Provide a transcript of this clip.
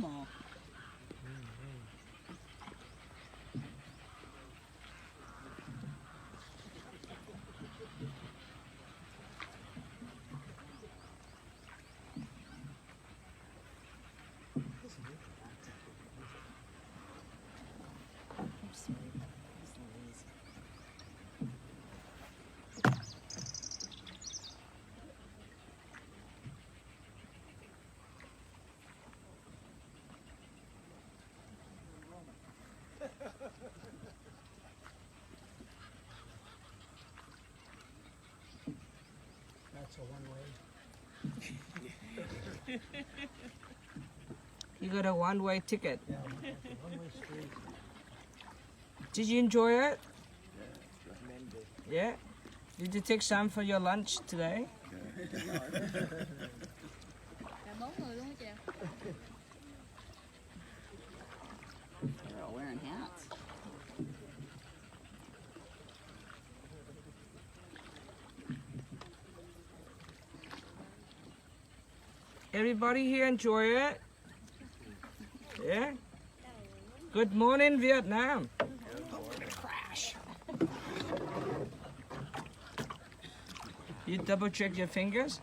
normal. I'm sorry, Miss Louise. That's a one-way. You got a one-way ticket. Yeah, one-way street. Did you enjoy it? Yeah? Did you take some for your lunch today? Cả 4 người luôn hả chị? They're all wearing hats. Everybody here enjoy it? Yeah? Good morning, Vietnam. Crash. You double check your fingers?